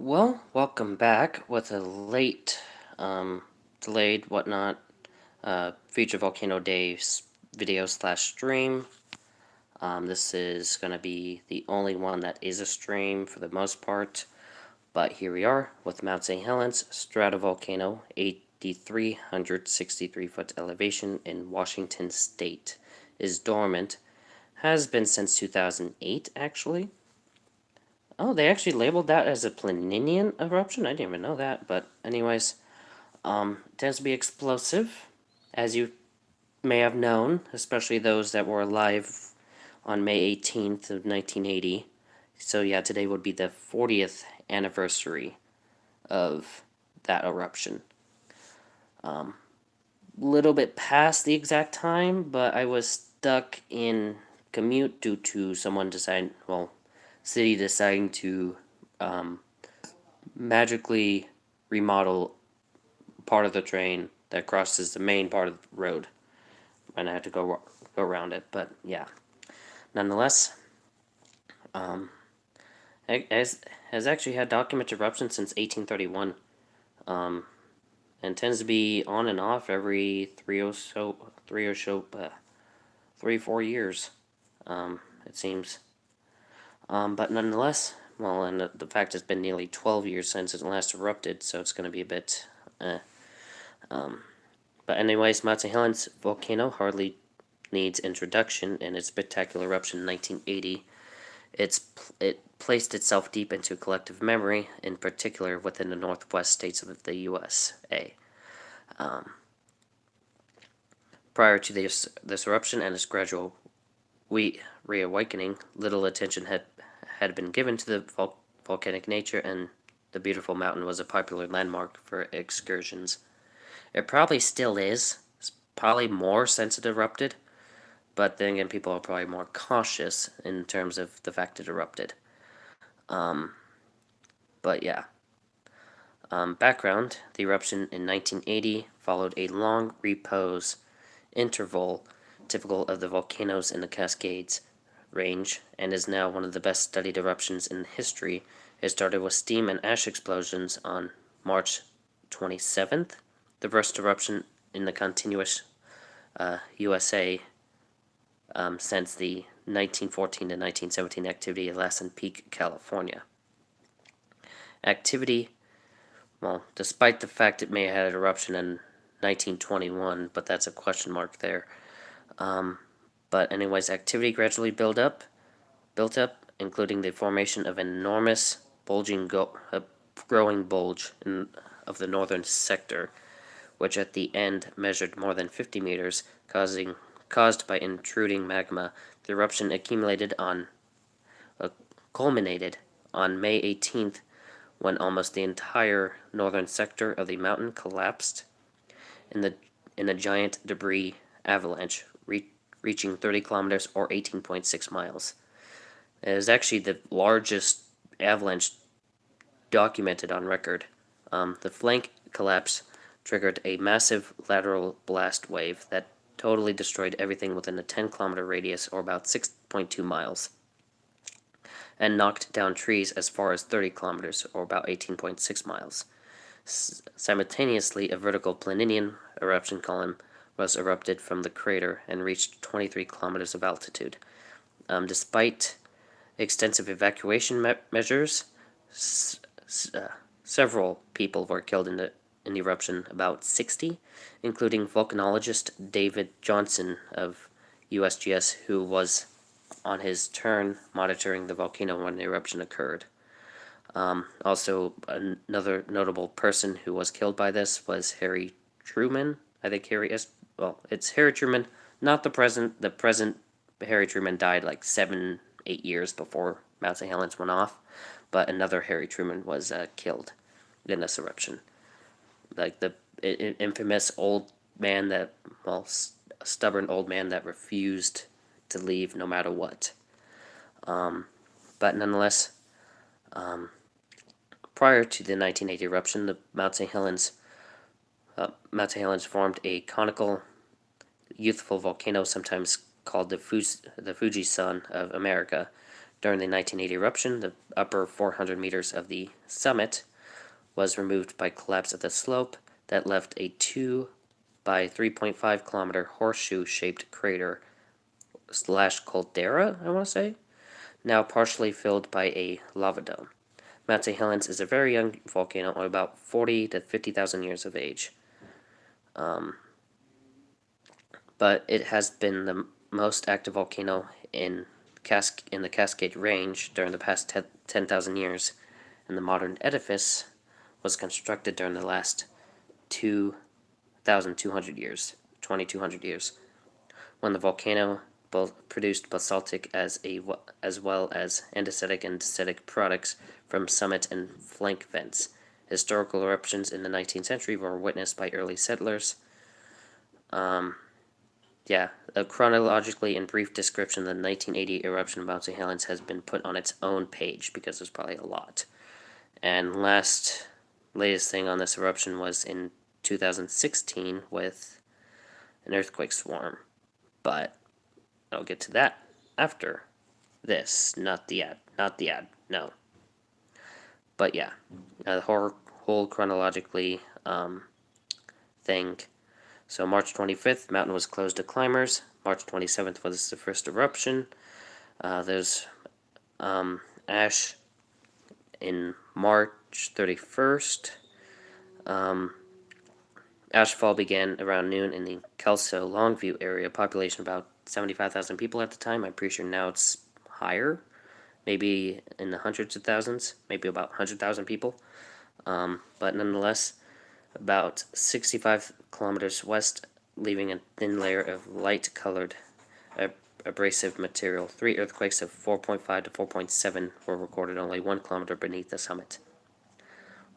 Well, welcome back with a delayed, whatnot, Future Volcano Days video slash stream. This is going to be the only one that is a stream for the most part, but here we are with Mount St. Helens Stratovolcano, 8,363-foot elevation in Washington State. Is dormant, has been since 2008, actually. Oh, they actually labeled that as a Planinian eruption? I didn't even know that, but anyways, tends to be explosive, as you may have known, especially those that were alive on May 18th of 1980. So yeah, today would be the 40th anniversary of that eruption. Little bit past the exact time, but I was stuck in commute due to city deciding to magically remodel part of the train that crosses the main part of the road, and I had to go around it. But yeah, nonetheless, has actually had documented eruptions since 1831, and tends to be on and off every 3 or 4 years. It seems. But nonetheless, well, and the fact it's been nearly 12 years since it last erupted, so it's going to be a bit. But anyways, Mount St. Helens volcano hardly needs introduction. In its spectacular eruption in 1980, it placed itself deep into collective memory, in particular within the northwest states of the USA. Prior to this eruption and its gradual reawakening, little attention had been given to the volcanic nature, and the beautiful mountain was a popular landmark for excursions. It probably still is. It's probably more since it erupted, but then again, people are probably more cautious in terms of the fact it erupted. But yeah. Background: the eruption in 1980 followed a long repose interval typical of the volcanoes in the Cascades range, and is now one of the best studied eruptions in history. It started with steam and ash explosions on March 27th, the first eruption in the continuous USA since the 1914 to 1917 activity at Lassen Peak, California. Activity, well, despite the fact it may have had an eruption in 1921, but that's a question mark there. But anyways, activity gradually built up, including the formation of an enormous growing bulge of the northern sector, which at the end measured more than 50 meters, caused by intruding magma. The eruption culminated on May 18th, when almost the entire northern sector of the mountain collapsed in a giant debris avalanche, reaching 30 kilometers or 18.6 miles. It is actually the largest avalanche documented on record. The flank collapse triggered a massive lateral blast wave that totally destroyed everything within a 10-kilometer radius, or about 6.2 miles, and knocked down trees as far as 30 kilometers, or about 18.6 miles. Simultaneously, a vertical Planinian eruption column was erupted from the crater and reached 23 kilometers of altitude. Despite extensive evacuation measures, several people were killed in the eruption, about 60, including volcanologist David Johnson of USGS, who was on his turn monitoring the volcano when the eruption occurred. Also, another notable person who was killed by this was Harry Truman. I think it's Harry Truman, not the present. The present Harry Truman died like 7-8 years before Mount St. Helens went off, but another Harry Truman was killed in this eruption. Like the infamous old man stubborn old man that refused to leave no matter what. But nonetheless, prior to the 1980 eruption, the Mount St. Helens formed a conical, youthful volcano, sometimes called the Fuji Sun of America, During the 1980 eruption, the upper 400 meters of the summit was removed by collapse of the slope that left a 2 by 3.5 kilometer horseshoe-shaped crater slash caldera, I want to say, now partially filled by a lava dome. Mount St. Helens is a very young volcano, about 40 to 50,000 years of age. But it has been the most active volcano in the Cascade Range during the past 10,000 years, and the modern edifice was constructed during the last 2,200 years, 2,200 years, when the volcano produced basaltic as well as andesitic and dacitic products from summit and flank vents. Historical eruptions in the 19th century were witnessed by early settlers. A chronologically and brief description of the 1980 eruption of Mount St. Helens has been put on its own page because there's probably a lot. And latest thing on this eruption was in 2016 with an earthquake swarm. But I'll get to that after this, not the ad, no. But yeah, the whole chronologically thing. So March 25th, mountain was closed to climbers. March 27th was the first eruption. There's ash in March 31st. Ashfall began around noon in the Kelso Longview area. Population about 75,000 people at the time. I'm pretty sure now it's higher. Maybe in the hundreds of thousands. Maybe about 100,000 people. But nonetheless, about 65 kilometers west, leaving a thin layer of light-colored abrasive material. 3 earthquakes of 4.5 to 4.7 were recorded only 1 kilometer beneath the summit,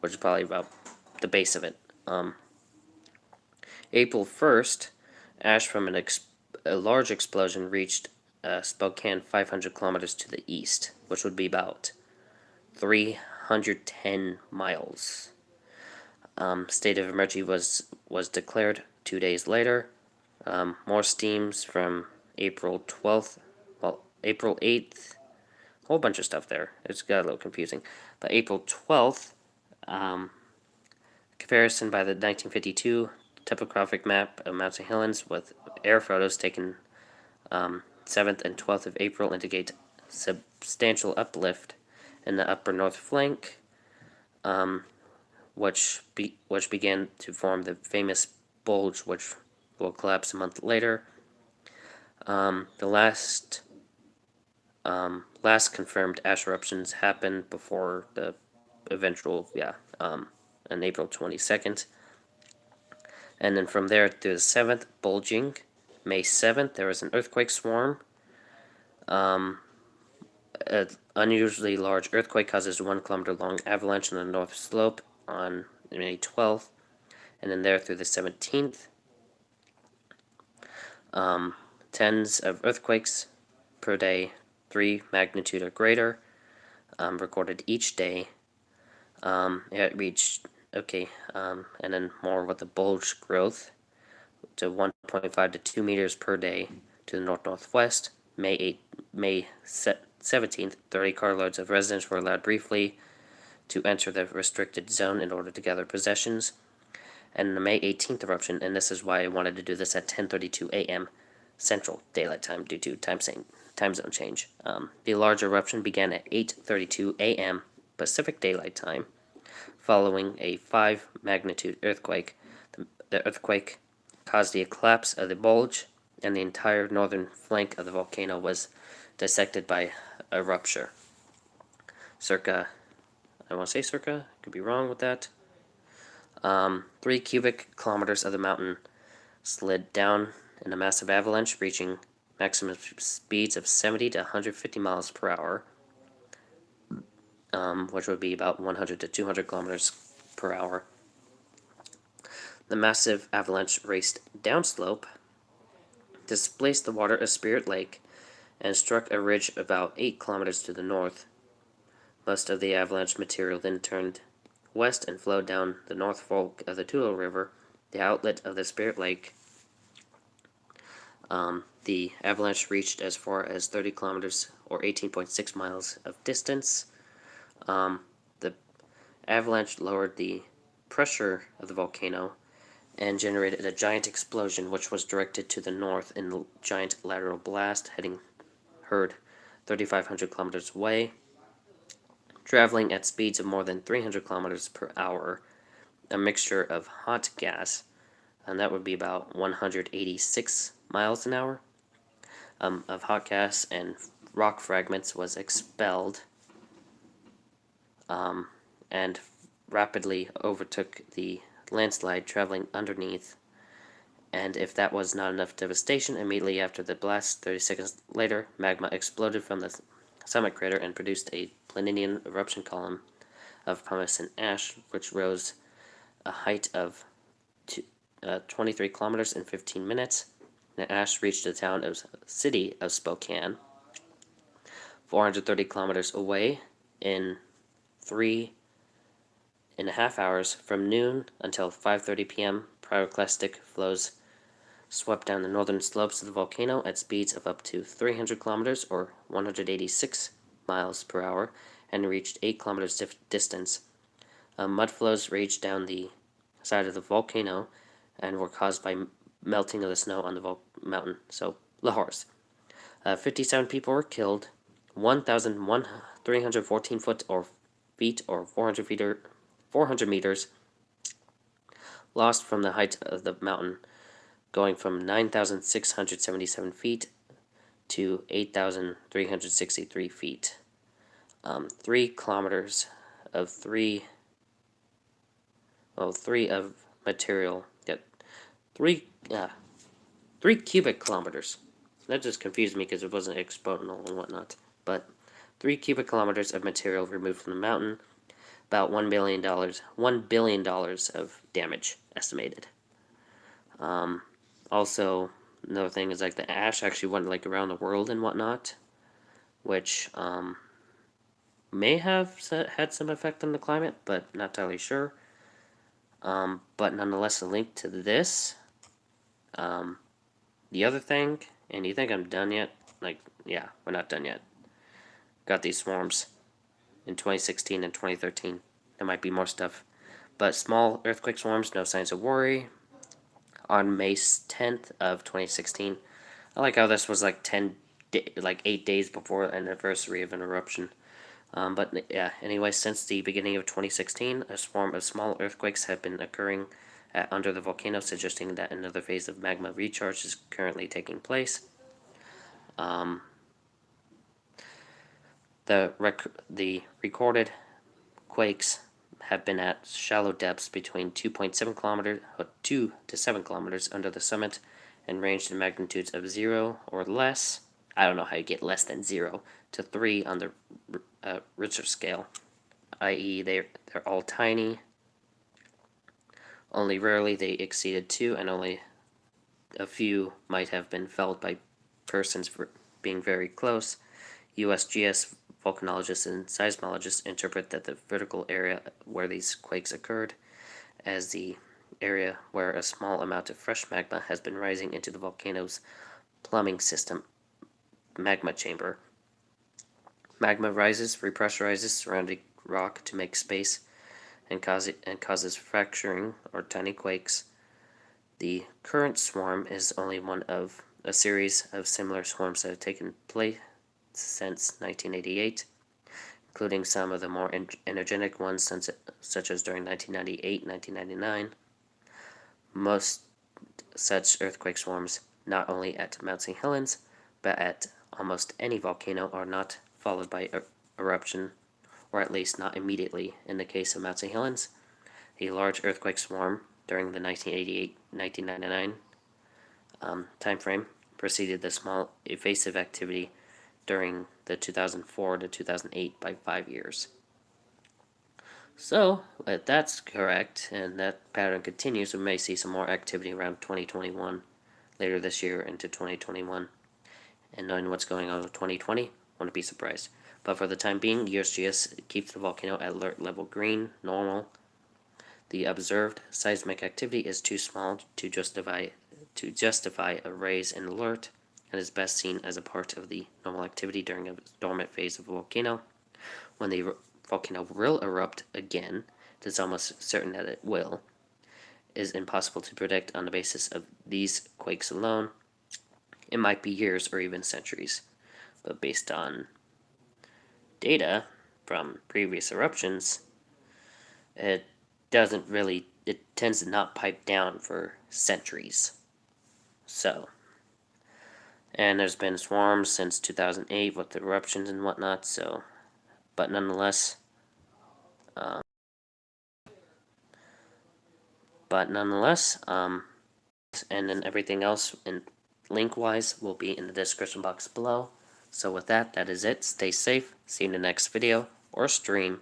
which is probably about the base of it. April 1st, ash from a large explosion reached Spokane 500 kilometers to the east, which would be about 310 miles. State of emergency was declared 2 days later. More steams from April 12th, April 8th, a whole bunch of stuff there. It's got a little confusing. But April 12th, comparison by the 1952 topographic map of Mount St. Helens with air photos taken 7th and 12th of April indicate substantial uplift in the upper north flank, which began to form the famous bulge, which will collapse a month later. The last confirmed ash eruptions happened before the eventual, on April 22nd. And then from there to the 7th, bulging. May 7th, there was an earthquake swarm. An unusually large earthquake causes 1 kilometer long avalanche on the north slope on May 12th. And then there through the 17th. Tens of earthquakes per day, 3 magnitude or greater, recorded each day. It reached, and then more with the bulge growth to 1.5 to 2 meters per day to the north-northwest. May 17th, 30 carloads of residents were allowed briefly to enter the restricted zone in order to gather possessions. And the May 18th eruption, and this is why I wanted to do this at 10:32 a.m. Central Daylight Time due to time zone change. The large eruption began at 8:32 a.m. Pacific Daylight Time, following a 5 magnitude earthquake. The earthquake caused the collapse of the bulge, and the entire northern flank of the volcano was dissected by a rupture. Could be wrong with that. 3 cubic kilometers of the mountain slid down in a massive avalanche, reaching maximum speeds of 70 to 150 miles per hour, which would be about 100 to 200 kilometers per hour. The massive avalanche raced downslope, displaced the water of Spirit Lake, and struck a ridge about 8 kilometers to the north. Most of the avalanche material then turned west and flowed down the North Fork of the Toutle River, the outlet of the Spirit Lake. The avalanche reached as far as 30 kilometers or 18.6 miles of distance. The avalanche lowered the pressure of the volcano and generated a giant explosion, which was directed to the north in a giant lateral blast, heard 3,500 kilometers away, traveling at speeds of more than 300 kilometers per hour, a mixture of hot gas, and that would be about 186 miles an hour, of hot gas and rock fragments was expelled, and rapidly overtook the landslide, traveling underneath. And if that was not enough devastation, immediately after the blast, 30 seconds later, magma exploded from the summit crater and produced a Plinian eruption column of pumice and ash, which rose a height of 23 kilometers in 15 minutes. The ash reached the city of Spokane, 430 kilometers away, in 3.5 hours. From noon until 5:30 p.m., pyroclastic flows swept down the northern slopes of the volcano at speeds of up to 300 kilometers or 186 miles per hour and reached 8 kilometers distance. Mud flows raged down the side of the volcano and were caused by melting of the snow on the mountain, so lahars. 57 people were killed, 1,314 feet or 400 meters lost from the height of the mountain, going from 9,677 feet to 8,363 feet. 3 kilometers of three of material. Three cubic kilometers. That just confused me because it wasn't exponential and whatnot. But 3 cubic kilometers of material removed from the mountain. About $1 billion of damage estimated. Also, another thing is like the ash actually went like around the world and whatnot, which may have had some effect on the climate, but not entirely sure. But nonetheless, a link to this. The other thing, and you think I'm done yet? Like, yeah, we're not done yet. Got these swarms in 2016 and 2013. There might be more stuff. But small earthquake swarms, no signs of worry. On May 10th of 2016. I like how this was like 8 days before the anniversary of an eruption. But yeah, anyway, since the beginning of 2016, a swarm of small earthquakes have been occurring under the volcano, suggesting that another phase of magma recharge is currently taking place. The recorded quakes have been at shallow depths between 2.7 kilometers, 2 to 7 kilometers under the summit, and ranged in magnitudes of 0 or less. I don't know how you get less than 0 to 3 on the Richter scale, i.e. they're all tiny. Only rarely they exceeded 2, and only a few might have been felt by persons for being very close. USGS volcanologists and seismologists interpret that the vertical area where these quakes occurred as the area where a small amount of fresh magma has been rising into the volcano's plumbing system magma chamber. Magma rises, repressurizes surrounding rock to make space, and causes fracturing or tiny quakes. The current swarm is only one of a series of similar swarms that have taken place since 1988, including some of the more energetic ones such as during 1998, 1999. Most such earthquake swarms, not only at Mount St. Helens, but at almost any volcano, are not followed by eruption, or at least not immediately. In the case of Mount St. Helens, a large earthquake swarm during the 1988-1999 time frame preceded the small evasive activity during the 2004 to 2008 by 5 years. So, if that's correct, and that pattern continues, we may see some more activity around 2021, later this year into 2021. And knowing what's going on with 2020, wouldn't be surprised. But for the time being, USGS keeps the volcano at alert level green, normal. The observed seismic activity is too small to justify to justify a raise in alert and is best seen as a part of the normal activity during a dormant phase of a volcano. When the volcano will erupt again, it is almost certain that it will. It is impossible to predict on the basis of these quakes alone. It might be years or even centuries, but based on data from previous eruptions, it tends to not pipe down for centuries. So, and there's been swarms since 2008 with the eruptions and whatnot, so, but nonetheless, and then everything else in link-wise will be in the description box below. So with that, that is it. Stay safe. See you in the next video or stream.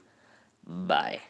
Bye.